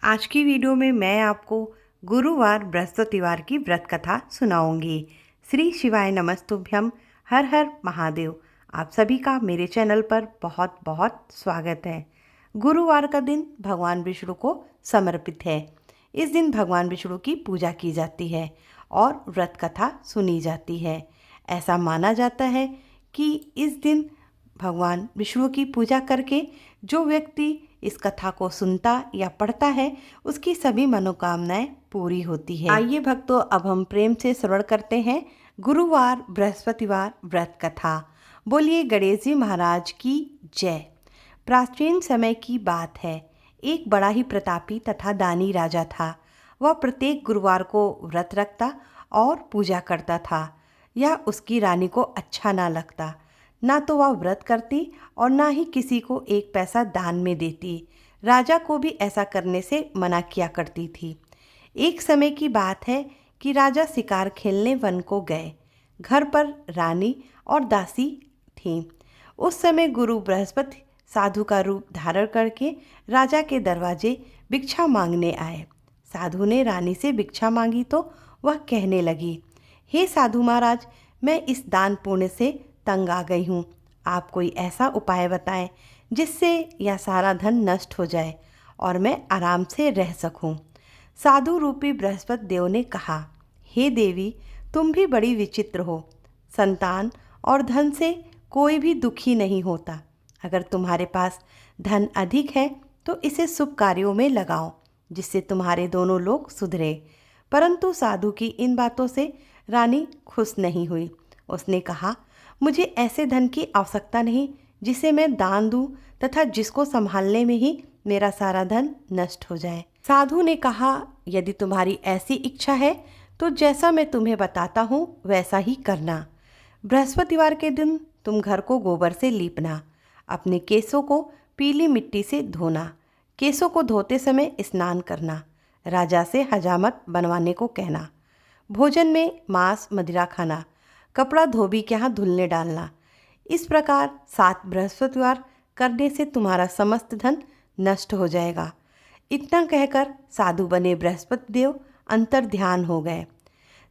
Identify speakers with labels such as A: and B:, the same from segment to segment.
A: आज की वीडियो में मैं आपको गुरुवार बृहस्पतिवार की व्रत कथा सुनाऊंगी। श्री शिवाय नमस्तुभ्यम, हर हर महादेव। आप सभी का मेरे चैनल पर बहुत बहुत स्वागत है। गुरुवार का दिन भगवान विष्णु को समर्पित है। इस दिन भगवान विष्णु की पूजा की जाती है और व्रत कथा सुनी जाती है। ऐसा माना जाता है कि इस दिन भगवान विष्णु की पूजा करके जो व्यक्ति इस कथा को सुनता या पढ़ता है उसकी सभी मनोकामनाएं पूरी होती है। आइए भक्तों, अब हम प्रेम से श्रवण करते हैं गुरुवार बृहस्पतिवार व्रत कथा। बोलिए गणेश जी महाराज की जय। प्राचीन समय की बात है। एक बड़ा ही प्रतापी तथा दानी राजा था। वह प्रत्येक गुरुवार को व्रत रखता और पूजा करता था। यह उसकी रानी को अच्छा ना लगता। ना तो वह व्रत करती और ना ही किसी को एक पैसा दान में देती। राजा को भी ऐसा करने से मना किया करती थी। एक समय की बात है कि राजा शिकार खेलने वन को गए। घर पर रानी और दासी थीं। उस समय गुरु बृहस्पति साधु का रूप धारण करके राजा के दरवाजे भिक्षा मांगने आए। साधु ने रानी से भिक्षा मांगी तो वह कहने लगी, हे साधु महाराज, मैं इस दान पुण्य से तंग आ गई हूँ। आप कोई ऐसा उपाय बताएं जिससे यह सारा धन नष्ट हो जाए और मैं आराम से रह सकूं। साधु रूपी बृहस्पति देव ने कहा, हे देवी, तुम भी बड़ी विचित्र हो। संतान और धन से कोई भी दुखी नहीं होता। अगर तुम्हारे पास धन अधिक है तो इसे शुभ कार्यों में लगाओ जिससे तुम्हारे दोनों लोग सुधरे। परंतु साधु की इन बातों से रानी खुश नहीं हुई। उसने कहा, मुझे ऐसे धन की आवश्यकता नहीं जिसे मैं दान दूं तथा जिसको संभालने में ही मेरा सारा धन नष्ट हो जाए। साधु ने कहा, यदि तुम्हारी ऐसी इच्छा है तो जैसा मैं तुम्हें बताता हूँ वैसा ही करना। बृहस्पतिवार के दिन तुम घर को गोबर से लीपना। अपने केसों को पीली मिट्टी से धोना। केसों को धोते समय स्नान करना। राजा से हजामत बनवाने को कहना। भोजन में मांस मदिरा खाना। कपड़ा धोबी के यहाँ धुलने डालना। इस प्रकार 7 बृहस्पतिवार करने से तुम्हारा समस्त धन नष्ट हो जाएगा। इतना कहकर साधु बने बृहस्पति देव अंतर ध्यान हो गए।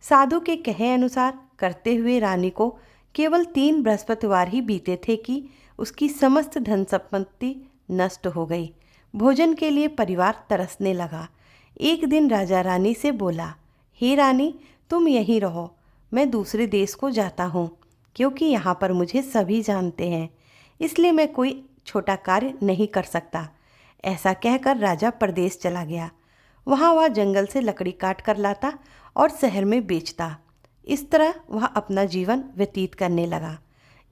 A: साधु के कहे अनुसार करते हुए रानी को केवल 3 बृहस्पतिवार ही बीते थे कि उसकी समस्त धन संपत्ति नष्ट हो गई। भोजन के लिए परिवार तरसने लगा। एक दिन राजा रानी से बोला, हे रानी, तुम यहीं रहो, मैं दूसरे देश को जाता हूँ क्योंकि यहाँ पर मुझे सभी जानते हैं, इसलिए मैं कोई छोटा कार्य नहीं कर सकता। ऐसा कहकर राजा परदेश चला गया। वहाँ वह जंगल से लकड़ी काट कर लाता और शहर में बेचता। इस तरह वह अपना जीवन व्यतीत करने लगा।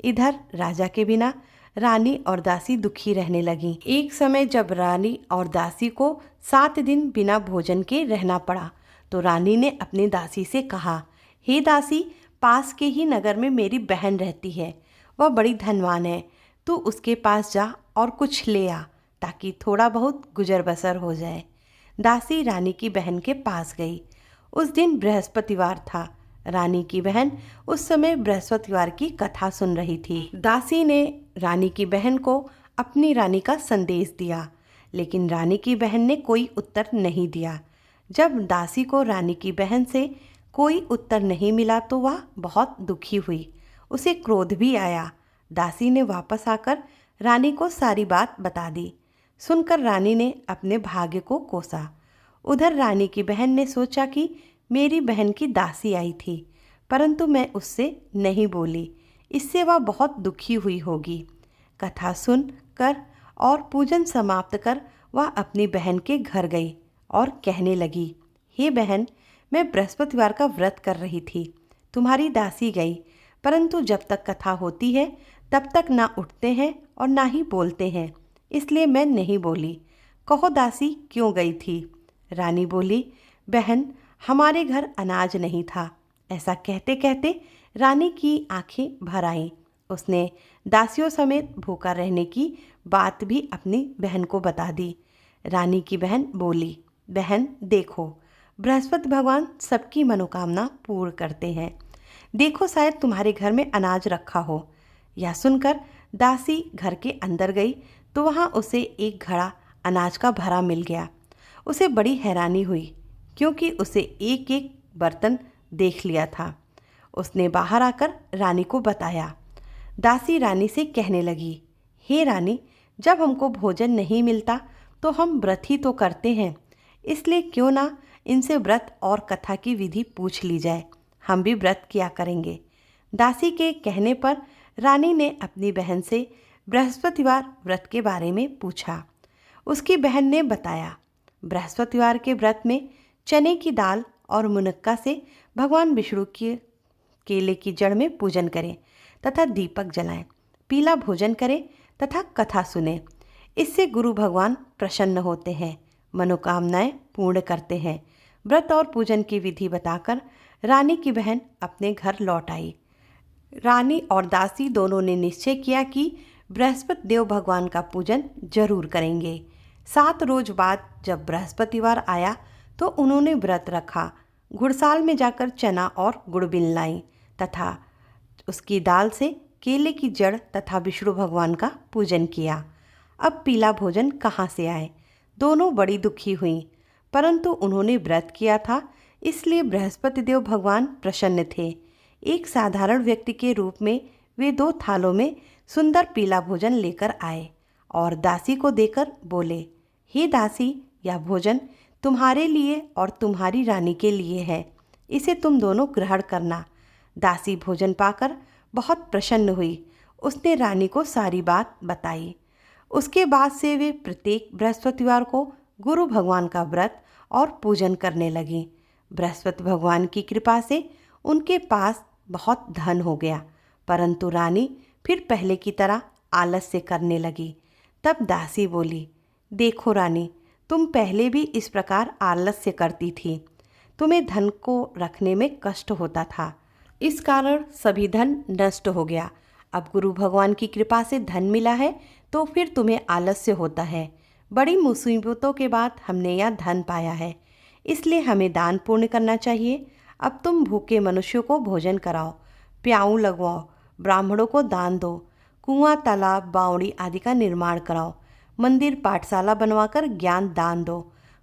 A: इधर राजा के बिना रानी और दासी दुखी रहने लगीं। एक समय जब रानी और दासी को 7 दिन बिना भोजन के रहना पड़ा तो रानी ने अपनी दासी से कहा, हे दासी, पास के ही नगर में मेरी बहन रहती है। वह बड़ी धनवान है। तू उसके पास जा और कुछ ले आ ताकि थोड़ा बहुत गुजर बसर हो जाए। दासी रानी की बहन के पास गई। उस दिन बृहस्पतिवार था। रानी की बहन उस समय बृहस्पतिवार की कथा सुन रही थी। दासी ने रानी की बहन को अपनी रानी का संदेश दिया, लेकिन रानी की बहन ने कोई उत्तर नहीं दिया। जब दासी को रानी की बहन से कोई उत्तर नहीं मिला तो वह बहुत दुखी हुई। उसे क्रोध भी आया। दासी ने वापस आकर रानी को सारी बात बता दी। सुनकर रानी ने अपने भाग्य को कोसा। उधर रानी की बहन ने सोचा कि मेरी बहन की दासी आई थी, परंतु मैं उससे नहीं बोली, इससे वह बहुत दुखी हुई होगी। कथा सुन कर और पूजन समाप्त कर वह अपनी बहन के घर गई और कहने लगी, हे बहन, मैं बृहस्पतिवार का व्रत कर रही थी। तुम्हारी दासी गई, परंतु जब तक कथा होती है तब तक ना उठते हैं और ना ही बोलते हैं, इसलिए मैं नहीं बोली। कहो दासी, क्यों गई थी? रानी बोली, बहन, हमारे घर अनाज नहीं था। ऐसा कहते कहते रानी की आंखें भर आईं। उसने दासियों समेत भूखा रहने की बात भी अपनी बहन को बता दी। रानी की बहन बोली, बहन देखो, बृहस्पति भगवान सबकी मनोकामना पूर्ण करते हैं। देखो, शायद तुम्हारे घर में अनाज रखा हो। यह सुनकर दासी घर के अंदर गई तो वहाँ उसे एक घड़ा अनाज का भरा मिल गया। उसे बड़ी हैरानी हुई क्योंकि उसे एक एक बर्तन देख लिया था। उसने बाहर आकर रानी को बताया। दासी रानी से कहने लगी, हे रानी, जब हमको भोजन नहीं मिलता तो हम व्रत ही तो करते हैं, इसलिए क्यों ना इनसे व्रत और कथा की विधि पूछ ली जाए, हम भी व्रत किया करेंगे। दासी के कहने पर रानी ने अपनी बहन से बृहस्पतिवार व्रत के बारे में पूछा। उसकी बहन ने बताया, बृहस्पतिवार के व्रत में चने की दाल और मुनक्का से भगवान विष्णु के केले की जड़ में पूजन करें तथा दीपक जलाएं, पीला भोजन करें तथा कथा सुने। इससे गुरु भगवान प्रसन्न होते हैं, मनोकामनाएं पूर्ण करते हैं। व्रत और पूजन की विधि बताकर रानी की बहन अपने घर लौट आई। रानी और दासी दोनों ने निश्चय किया कि बृहस्पति देव भगवान का पूजन जरूर करेंगे। 7 रोज बाद जब बृहस्पतिवार आया तो उन्होंने व्रत रखा। घुड़साल में जाकर चना और गुड़ बिन लाई तथा उसकी दाल से केले की जड़ तथा विष्णु भगवान का पूजन किया। अब पीला भोजन कहाँ से आए? दोनों बड़ी दुखी हुईं, परंतु उन्होंने व्रत किया था, इसलिए बृहस्पति देव भगवान प्रसन्न थे। एक साधारण व्यक्ति के रूप में वे 2 थालों में सुंदर पीला भोजन लेकर आए और दासी को देकर बोले, हे दासी, यह भोजन तुम्हारे लिए और तुम्हारी रानी के लिए है, इसे तुम दोनों ग्रहण करना। दासी भोजन पाकर बहुत प्रसन्न हुई। उसने रानी को सारी बात बताई। उसके बाद से वे प्रत्येक बृहस्पतिवार को गुरु भगवान का व्रत और पूजन करने लगी। बृहस्पति भगवान की कृपा से उनके पास बहुत धन हो गया, परंतु रानी फिर पहले की तरह आलस्य करने लगी। तब दासी बोली, देखो रानी, तुम पहले भी इस प्रकार आलस्य करती थी, तुम्हें धन को रखने में कष्ट होता था, इस कारण सभी धन नष्ट हो गया। अब गुरु भगवान की कृपा से धन मिला है तो फिर तुम्हें आलस्य होता है। बड़ी मुसीबतों के बाद हमने यह धन पाया है, इसलिए हमें दान पुण्य करना चाहिए। अब तुम भूखे मनुष्यों को भोजन कराओ, प्याऊ लगवाओ, ब्राह्मणों को दान दो, कुआं, तालाब, बावड़ी आदि का निर्माण कराओ, मंदिर, पाठशाला बनवाकर ज्ञान दान दो,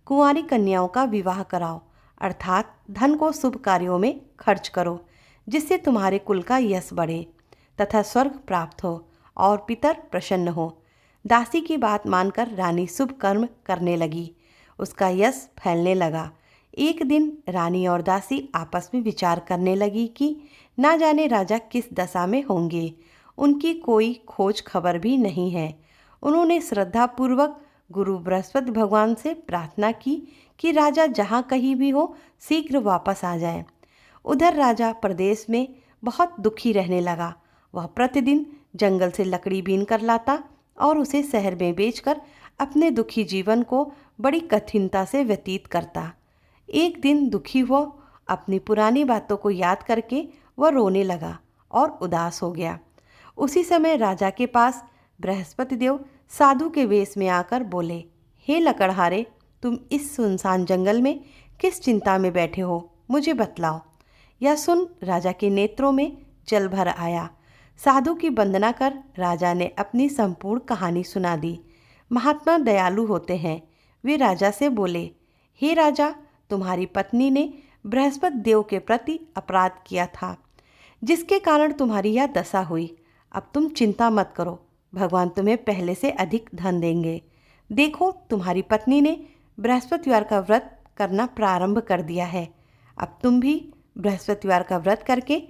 A: कुंवारी कन्याओं का विवाह कराओ, अर्थात धन को शुभ कार्यों में खर्च करो, जिससे तुम्हारे कुल का यश बढ़े तथा स्वर्ग प्राप्त हो और पितर प्रसन्न हो। दासी की बात मानकर रानी शुभ कर्म करने लगी। उसका यश फैलने लगा। एक दिन रानी और दासी आपस में विचार करने लगी कि ना जाने राजा किस दशा में होंगे, उनकी कोई खोज खबर भी नहीं है। उन्होंने श्रद्धापूर्वक गुरु बृहस्पति भगवान से प्रार्थना की कि राजा जहाँ कहीं भी हो शीघ्र वापस आ जाए। उधर राजा प्रदेश में बहुत दुखी रहने लगा। वह प्रतिदिन जंगल से लकड़ी बीन कर लाता और उसे शहर में बेचकर अपने दुखी जीवन को बड़ी कठिनता से व्यतीत करता। एक दिन दुखी हुआ, अपनी पुरानी बातों को याद करके वह रोने लगा और उदास हो गया। उसी समय राजा के पास बृहस्पति देव साधु के वेश में आकर बोले, हे लकड़हारे, तुम इस सुनसान जंगल में किस चिंता में बैठे हो, मुझे बतलाओ। यह सुन राजा के नेत्रों में जल भर आया। साधु की वंदना कर राजा ने अपनी संपूर्ण कहानी सुना दी। महात्मा दयालु होते हैं। वे राजा से बोले, हे राजा, तुम्हारी पत्नी ने बृहस्पति देव के प्रति अपराध किया था, जिसके कारण तुम्हारी यह दशा हुई। अब तुम चिंता मत करो, भगवान तुम्हें पहले से अधिक धन देंगे। देखो, तुम्हारी पत्नी ने बृहस्पतिवार का व्रत करना प्रारंभ कर दिया है। अब तुम भी बृहस्पतिवार का व्रत करके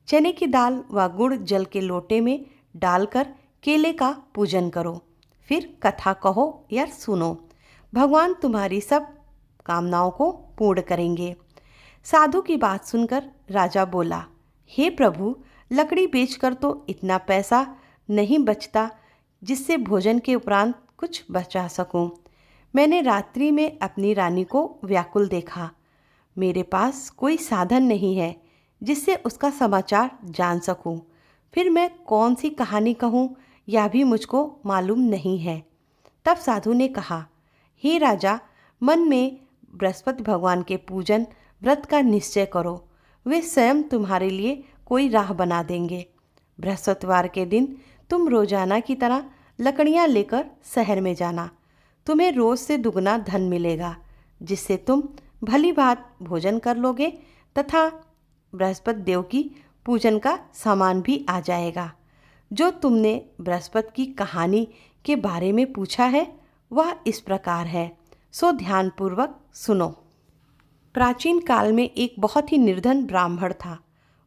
A: चने की दाल व गुड़ जल के लोटे में डालकर केले का पूजन करो, फिर कथा कहो या सुनो। भगवान तुम्हारी सब कामनाओं को पूर्ण करेंगे। साधु की बात सुनकर राजा बोला, हे प्रभु, लकड़ी बेचकर तो इतना पैसा नहीं बचता जिससे भोजन के उपरांत कुछ बचा सकूं। मैंने रात्रि में अपनी रानी को व्याकुल देखा। मेरे पास कोई साधन नहीं है जिससे उसका समाचार जान सकूं। फिर मैं कौन सी कहानी कहूं, यह भी मुझको मालूम नहीं है। तब साधु ने कहा, हे राजा, मन में बृहस्पति भगवान के पूजन व्रत का निश्चय करो, वे स्वयं तुम्हारे लिए कोई राह बना देंगे। बृहस्पतिवार के दिन तुम रोजाना की तरह लकड़ियाँ लेकर शहर में जाना, तुम्हें रोज से दुगना धन मिलेगा। जिससे तुम भली भांत भोजन कर लोगे तथा बृहस्पति देव की पूजन का सामान भी आ जाएगा। जो तुमने बृहस्पति की कहानी के बारे में पूछा है वह इस प्रकार है, सो ध्यानपूर्वक सुनो। प्राचीन काल में एक बहुत ही निर्धन ब्राह्मण था।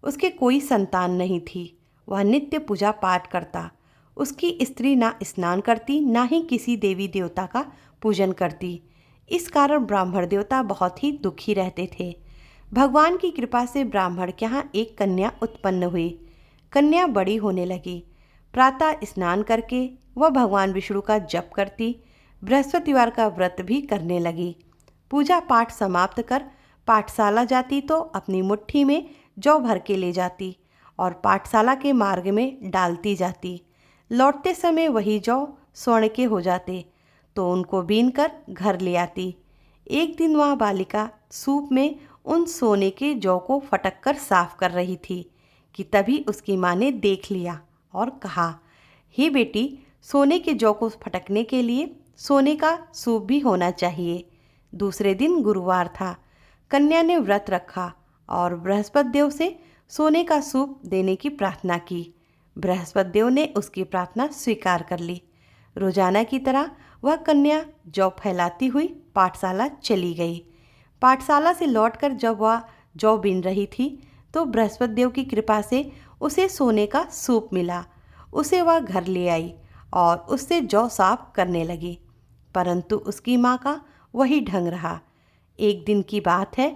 A: उसके कोई संतान नहीं थी। वह नित्य पूजा पाठ करता। उसकी स्त्री ना स्नान करती, ना ही किसी देवी देवता का पूजन करती। इस कारण ब्राह्मण देवता बहुत ही दुखी रहते थे। भगवान की कृपा से ब्राह्मण के यहाँ एक कन्या उत्पन्न हुई। कन्या बड़ी होने लगी। प्रातः स्नान करके वह भगवान विष्णु का जप करती, बृहस्पतिवार का व्रत भी करने लगी। पूजा पाठ समाप्त कर पाठशाला जाती तो अपनी मुट्ठी में जौ भर के ले जाती और पाठशाला के मार्ग में डालती जाती। लौटते समय वही जौ स्वर्ण के हो जाते तो उनको बीन कर घर ले आती। एक दिन वह बालिका सूप में उन सोने के जौ को फटक कर साफ कर रही थी कि तभी उसकी माँ ने देख लिया और कहा, हे बेटी, सोने के जौ को फटकने के लिए सोने का सूप भी होना चाहिए। दूसरे दिन गुरुवार था। कन्या ने व्रत रखा और बृहस्पति देव से सोने का सूप देने की प्रार्थना की। बृहस्पति देव ने उसकी प्रार्थना स्वीकार कर ली। रोजाना की तरह वह कन्या जौ फैलाती हुई पाठशाला चली गई। पाठशाला से लौटकर जब वह जौ बीन रही थी तो बृहस्पति देव की कृपा से उसे सोने का सूप मिला। उसे वह घर ले आई और उससे जौ साफ करने लगी, परंतु उसकी माँ का वही ढंग रहा। एक दिन की बात है,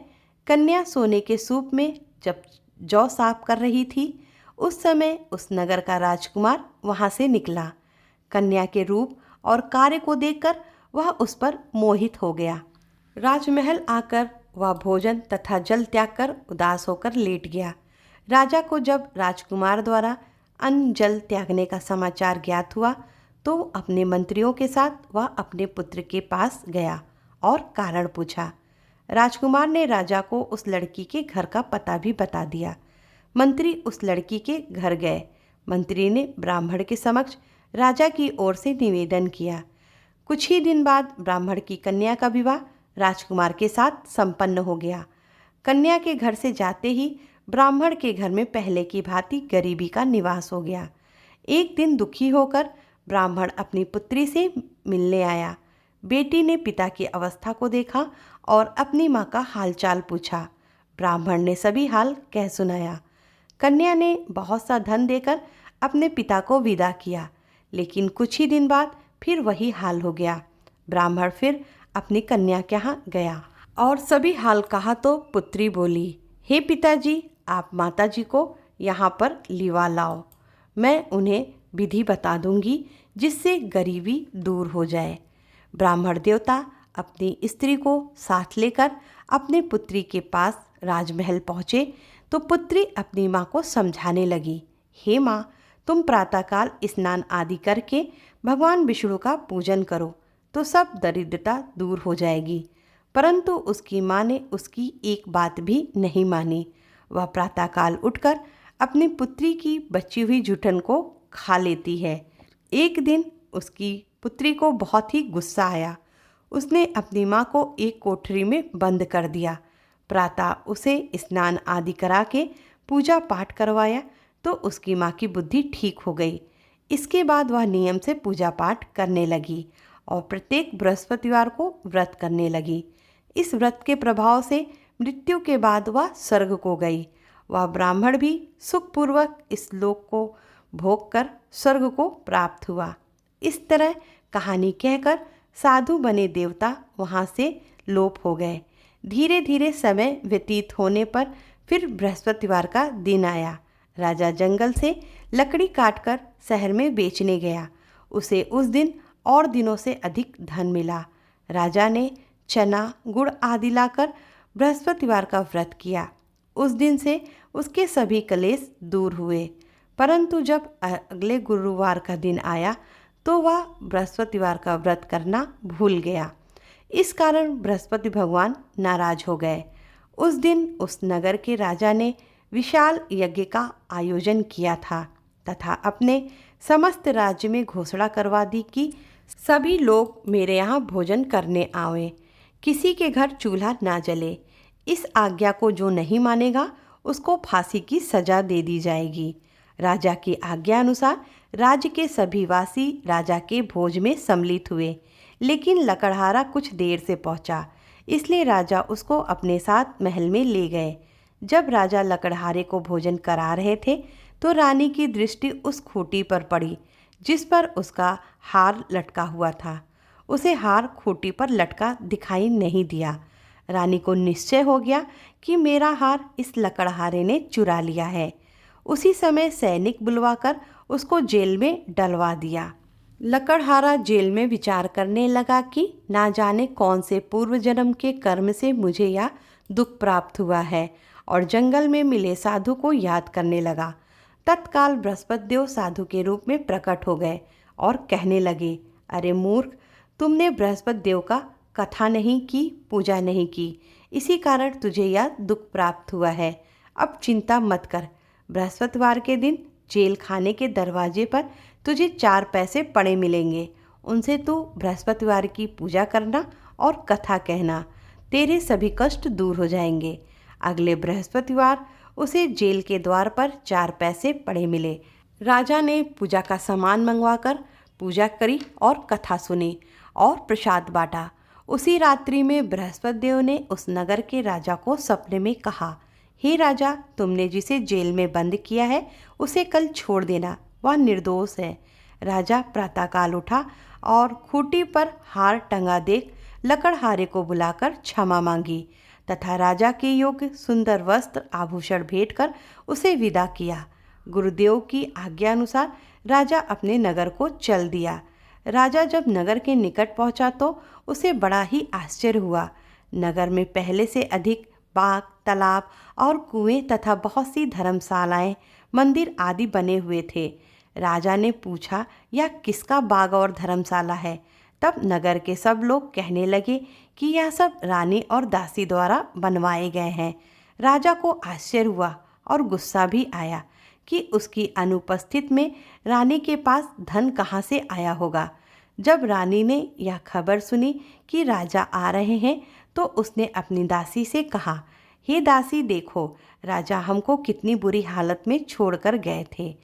A: कन्या सोने के सूप में जब जौ साफ कर रही थी उस समय उस नगर का राजकुमार वहाँ से निकला। कन्या के रूप और कार्य को देखकर वह उस पर मोहित हो गया। राजमहल आकर वह भोजन तथा जल त्याग कर उदास होकर लेट गया। राजा को जब राजकुमार द्वारा अन्न जल त्यागने का समाचार ज्ञात हुआ तो अपने मंत्रियों के साथ वह अपने पुत्र के पास गया और कारण पूछा। राजकुमार ने राजा को उस लड़की के घर का पता भी बता दिया। मंत्री उस लड़की के घर गए। मंत्री ने ब्राह्मण के समक्ष राजा की ओर से निवेदन किया। कुछ ही दिन बाद ब्राह्मण की कन्या का विवाह राजकुमार के साथ संपन्न हो गया। कन्या के घर से जाते ही ब्राह्मण के घर में पहले की भांति गरीबी का निवास हो गया। एक दिन दुखी होकर ब्राह्मण अपनी पुत्री से मिलने आया। बेटी ने पिता की अवस्था को देखा और अपनी माँ का हालचाल पूछा। ब्राह्मण ने सभी हाल कह सुनाया। कन्या ने बहुत सा धन देकर अपने पिता को विदा किया, लेकिन कुछ ही दिन बाद फिर वही हाल हो गया। ब्राह्मण फिर अपनी कन्या के यहाँ गया और सभी हाल कहा तो पुत्री बोली, हे पिताजी, आप माताजी को यहाँ पर लिवा लाओ। मैं उन्हें विधि बता दूंगी जिससे गरीबी दूर हो जाए। ब्राह्मण देवता अपनी स्त्री को साथ लेकर अपने पुत्री के पास राजमहल पहुँचे तो पुत्री अपनी माँ को समझाने लगी, हे माँ, तुम प्रातःकाल स्नान आदि करके भगवान विष्णु का पूजन करो तो सब दरिद्रता दूर हो जाएगी। परंतु उसकी माँ ने उसकी एक बात भी नहीं मानी। वह प्रातःकाल उठकर अपनी पुत्री की बची हुई जूठन को खा लेती है। एक दिन उसकी पुत्री को बहुत ही गुस्सा आया। उसने अपनी माँ को एक कोठरी में बंद कर दिया। प्रातः उसे स्नान आदि करा के पूजा पाठ करवाया तो उसकी माँ की बुद्धि ठीक हो गई। इसके बाद वह नियम से पूजा पाठ करने लगी और प्रत्येक बृहस्पतिवार को व्रत करने लगी। इस व्रत के प्रभाव से मृत्यु के बाद वह स्वर्ग को गई। वह ब्राह्मण भी सुखपूर्वक इस लोक को भोग कर स्वर्ग को प्राप्त हुआ। इस तरह कहानी कहकर साधु बने देवता वहाँ से लोप हो गए। धीरे धीरे समय व्यतीत होने पर फिर बृहस्पतिवार का दिन आया। राजा जंगल से लकड़ी काटकर शहर में बेचने गया। उसे उस दिन और दिनों से अधिक धन मिला। राजा ने चना गुड़ आदि लाकर बृहस्पतिवार का व्रत किया। उस दिन से उसके सभी कलेश दूर हुए। परंतु जब अगले गुरुवार का दिन आया तो वह बृहस्पतिवार का व्रत करना भूल गया। इस कारण बृहस्पति भगवान नाराज हो गए। उस दिन उस नगर के राजा ने विशाल यज्ञ का आयोजन किया था तथा अपने समस्त राज्य में घोषणा करवा दी कि सभी लोग मेरे यहाँ भोजन करने आवें। किसी के घर चूल्हा ना जले। इस आज्ञा को जो नहीं मानेगा उसको फांसी की सजा दे दी जाएगी। राजा की आज्ञा अनुसार राज्य के सभी वासी राजा के भोज में सम्मिलित हुए, लेकिन लकड़हारा कुछ देर से पहुंचा, इसलिए राजा उसको अपने साथ महल में ले गए। जब राजा लकड़हारे को भोजन करा रहे थे तो रानी की दृष्टि उस खूंटी पर पड़ी जिस पर उसका हार लटका हुआ था। उसे हार खूंटी पर लटका दिखाई नहीं दिया। रानी को निश्चय हो गया कि मेरा हार इस लकड़हारे ने चुरा लिया है। उसी समय सैनिक बुलवाकर उसको जेल में डलवा दिया। लकड़हारा जेल में विचार करने लगा कि ना जाने कौन से पूर्व जन्म के कर्म से मुझे यह दुख प्राप्त हुआ है, और जंगल में मिले साधु को याद करने लगा। तत्काल बृहस्पति देव साधु के रूप में प्रकट हो गए और कहने लगे, अरे मूर्ख, तुमने बृहस्पति देव का कथा नहीं की, पूजा नहीं की, इसी कारण तुझे यह दुख प्राप्त हुआ है। अब चिंता मत कर। बृहस्पतिवार के दिन जेल खाने के दरवाजे पर तुझे 4 पैसे पड़े मिलेंगे। उनसे तू बृहस्पतिवार की पूजा करना और कथा कहना, तेरे सभी कष्ट दूर हो जाएंगे। अगले बृहस्पतिवार उसे जेल के द्वार पर 4 पैसे पड़े मिले। राजा ने पूजा का सामान मंगवाकर पूजा करी और कथा सुनी और प्रसाद बांटा। उसी रात्रि में बृहस्पति देव ने उस नगर के राजा को सपने में कहा, हे राजा, तुमने जिसे जेल में बंद किया है उसे कल छोड़ देना, वह निर्दोष है। राजा प्रातःकाल उठा और खूंटी पर हार टंगा देख लकड़हारे को बुलाकर क्षमा मांगी तथा राजा के योग्य सुंदर वस्त्र आभूषण भेंट कर उसे विदा किया। गुरुदेव की आज्ञा अनुसार राजा अपने नगर को चल दिया। राजा जब नगर के निकट पहुंचा तो उसे बड़ा ही आश्चर्य हुआ। नगर में पहले से अधिक बाग, तालाब और कुएं तथा बहुत सी धर्मशालाएं, मंदिर आदि बने हुए थे। राजा ने पूछा, यह किसका बाग और धर्मशाला है? तब नगर के सब लोग कहने लगे कि यह सब रानी और दासी द्वारा बनवाए गए हैं। राजा को आश्चर्य हुआ और गुस्सा भी आया कि उसकी अनुपस्थिति में रानी के पास धन कहाँ से आया होगा। जब रानी ने यह खबर सुनी कि राजा आ रहे हैं तो उसने अपनी दासी से कहा, हे दासी, देखो राजा हमको कितनी बुरी हालत में छोड़कर गए थे।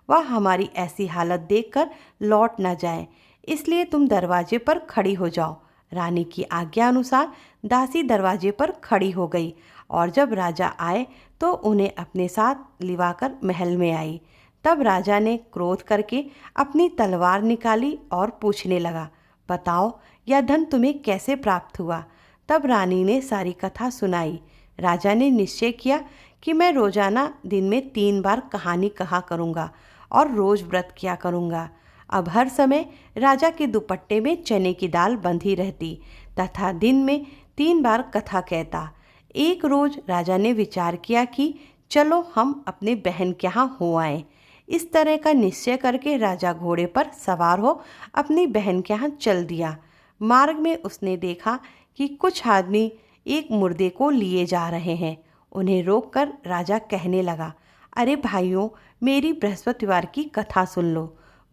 A: वह हमारी ऐसी हालत देखकर लौट न जाए, इसलिए तुम दरवाजे पर खड़ी हो जाओ। रानी की आज्ञा अनुसार दासी दरवाजे पर खड़ी हो गई और जब राजा आए तो उन्हें अपने साथ लिवाकर महल में आई। तब राजा ने क्रोध करके अपनी तलवार निकाली और पूछने लगा, बताओ यह धन तुम्हें कैसे प्राप्त हुआ? तब रानी ने सारी कथा सुनाई। राजा ने निश्चय किया कि मैं रोजाना दिन में 3 बार कहानी कहा करूँगा और रोज व्रत किया करूँगा। अब हर समय राजा के दुपट्टे में चने की दाल बंधी रहती तथा दिन में 3 बार कथा कहता। एक रोज राजा ने विचार किया कि चलो हम अपने बहन के यहाँ हो आए। इस तरह का निश्चय करके राजा घोड़े पर सवार हो अपनी बहन के यहाँ चल दिया। मार्ग में उसने देखा कि कुछ आदमी एक मुर्दे को लिए जा रहे हैं। उन्हें रोककर राजा कहने लगा, अरे भाइयों, मेरी बृहस्पतिवार की कथा सुन लो।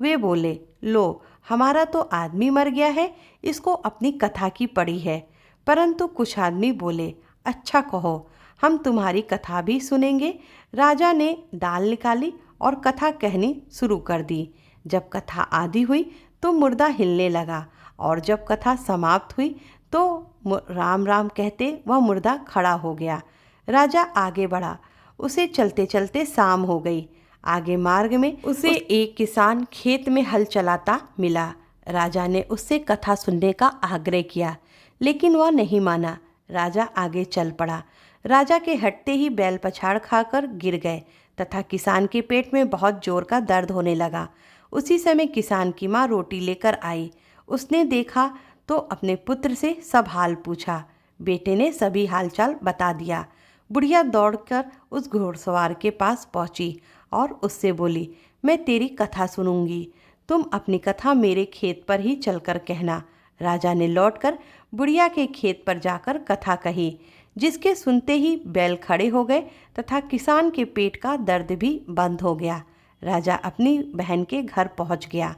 A: वे बोले, लो, हमारा तो आदमी मर गया है, इसको अपनी कथा की पड़ी है। परंतु कुछ आदमी बोले, अच्छा कहो, हम तुम्हारी कथा भी सुनेंगे। राजा ने दाल निकाली और कथा कहनी शुरू कर दी। जब कथा आधी हुई तो मुर्दा हिलने लगा और जब कथा समाप्त हुई तो राम राम कहते वह मुर्दा खड़ा हो गया। राजा आगे बढ़ा। उसे चलते चलते शाम हो गई। आगे मार्ग में उसे एक किसान खेत में हल चलाता मिला। राजा ने उससे कथा सुनने का आग्रह किया, लेकिन वह नहीं माना। राजा आगे चल पड़ा। राजा के हटते ही बैल पछाड़ खाकर गिर गए तथा किसान के पेट में बहुत जोर का दर्द होने लगा। उसी समय किसान की माँ रोटी लेकर आई। उसने देखा तो अपने पुत्र से सब हाल पूछा। बेटे ने सभी हालचाल बता दिया। बुढ़िया दौड़कर उस घुड़सवार के पास पहुंची और उससे बोली, मैं तेरी कथा सुनूंगी, तुम अपनी कथा मेरे खेत पर ही चलकर कहना। राजा ने लौटकर बुढ़िया के खेत पर जाकर कथा कही, जिसके सुनते ही बैल खड़े हो गए तथा किसान के पेट का दर्द भी बंद हो गया। राजा अपनी बहन के घर पहुंच गया।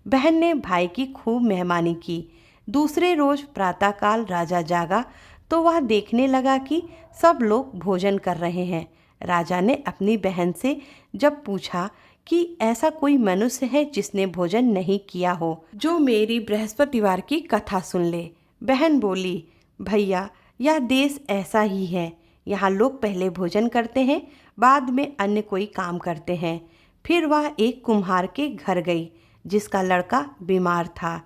A: बहन ने भाई की खूब मेहमानी की। दूसरे रोज प्रातःकाल राजा जागा तो वह देखने लगा कि सब लोग भोजन कर रहे हैं। राजा ने अपनी बहन से जब पूछा कि ऐसा कोई मनुष्य है जिसने भोजन नहीं किया हो, जो मेरी बृहस्पतिवार की कथा सुन ले। बहन बोली, भैया यह देश ऐसा ही है, यहाँ लोग पहले भोजन करते हैं, बाद में अन्य कोई काम करते हैं। फिर वह एक कुम्हार के घर गई जिसका लड़का बीमार था।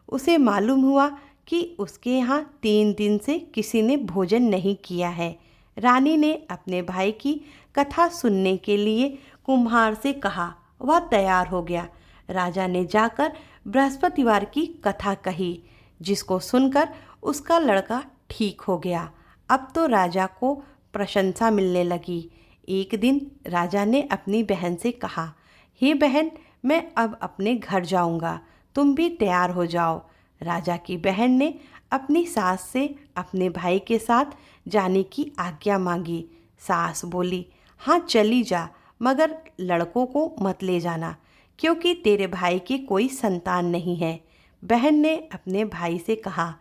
A: उसे मालूम हुआ कि उसके यहाँ 3 दिन से किसी ने भोजन नहीं किया है। रानी ने अपने भाई की कथा सुनने के लिए कुम्हार से कहा। वह तैयार हो गया। राजा ने जाकर बृहस्पतिवार की कथा कही, जिसको सुनकर उसका लड़का ठीक हो गया। अब तो राजा को प्रशंसा मिलने लगी। एक दिन राजा ने अपनी बहन से कहा, हे बहन, मैं अब अपने घर जाऊंगा, तुम भी तैयार हो जाओ। राजा की बहन ने अपनी सास से अपने भाई के साथ जाने की आज्ञा मांगी। सास बोली, हाँ चली जा, मगर लड़कों को मत ले जाना, क्योंकि तेरे भाई की कोई संतान नहीं है। बहन ने अपने भाई से कहा,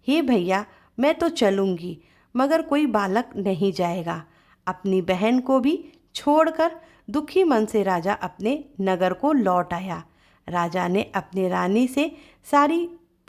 A: हे भैया, मैं तो चलूँगी, मगर कोई बालक नहीं जाएगा। अपनी बहन को भी छोड़कर दुखी मन से राजा अपने नगर को लौट आया। राजा ने अपनी रानी से सारी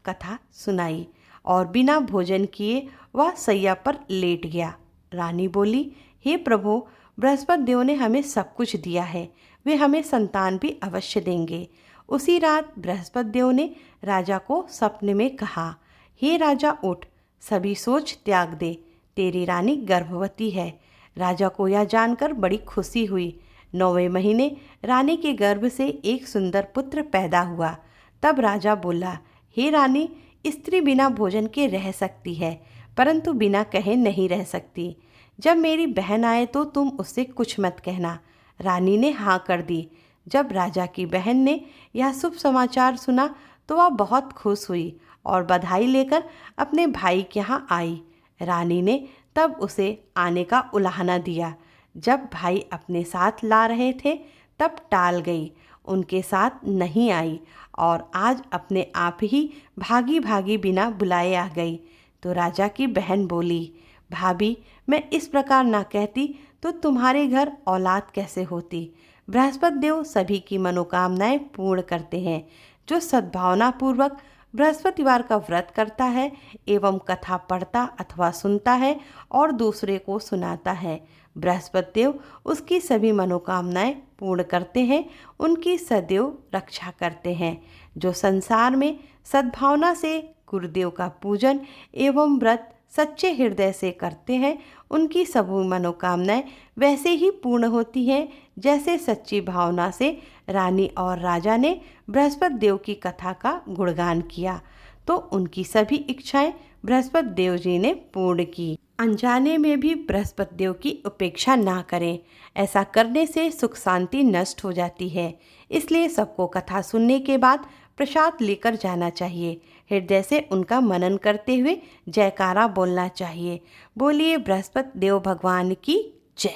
A: कथा सुनाई और बिना भोजन किए वह सैया पर लेट गया। रानी बोली, हे प्रभु, बृहस्पति देव ने हमें सब कुछ दिया है, वे हमें संतान भी अवश्य देंगे। उसी रात बृहस्पति देव ने राजा को सपने में कहा, हे राजा उठ, सभी सोच त्याग दे, तेरी रानी गर्भवती है। राजा को यह जानकर बड़ी खुशी हुई। 9वें महीने रानी के गर्भ से एक सुंदर पुत्र पैदा हुआ। तब राजा बोला, हे रानी, स्त्री बिना भोजन के रह सकती है, परंतु बिना कहे नहीं रह सकती। जब मेरी बहन आए तो तुम उससे कुछ मत कहना। रानी ने हाँ कर दी। जब राजा की बहन ने यह शुभ समाचार सुना तो वह बहुत खुश हुई और बधाई लेकर अपने भाई के यहाँ आई। रानी ने तब उसे आने का उलाहना दिया। जब भाई अपने साथ ला रहे थे तब टाल गई, उनके साथ नहीं आई और आज अपने आप ही भागी भागी बिना बुलाए आ गई। तो राजा की बहन बोली, भाभी, मैं इस प्रकार ना कहती तो तुम्हारे घर औलाद कैसे होती। बृहस्पति देव सभी की मनोकामनाएं पूर्ण करते हैं। जो सद्भावना पूर्वक बृहस्पतिवार का व्रत करता है एवं कथा पढ़ता अथवा सुनता है और दूसरे को सुनाता है, बृहस्पति देव उसकी सभी मनोकामनाएं पूर्ण करते हैं, उनकी सदैव रक्षा करते हैं। जो संसार में सद्भावना से गुरुदेव का पूजन एवं व्रत सच्चे हृदय से करते हैं, उनकी सभी मनोकामनाएं वैसे ही पूर्ण होती हैं जैसे सच्ची भावना से रानी और राजा ने बृहस्पति देव की कथा का गुणगान किया तो उनकी सभी इच्छाएं बृहस्पति देव जी ने पूर्ण की। अनजाने में भी बृहस्पति देव की उपेक्षा ना करें, ऐसा करने से सुख शांति नष्ट हो जाती है। इसलिए सबको कथा सुनने के बाद प्रसाद लेकर जाना चाहिए। हृदय से उनका मनन करते हुए जयकारा बोलना चाहिए। बोलिए बृहस्पति देव भगवान की जय।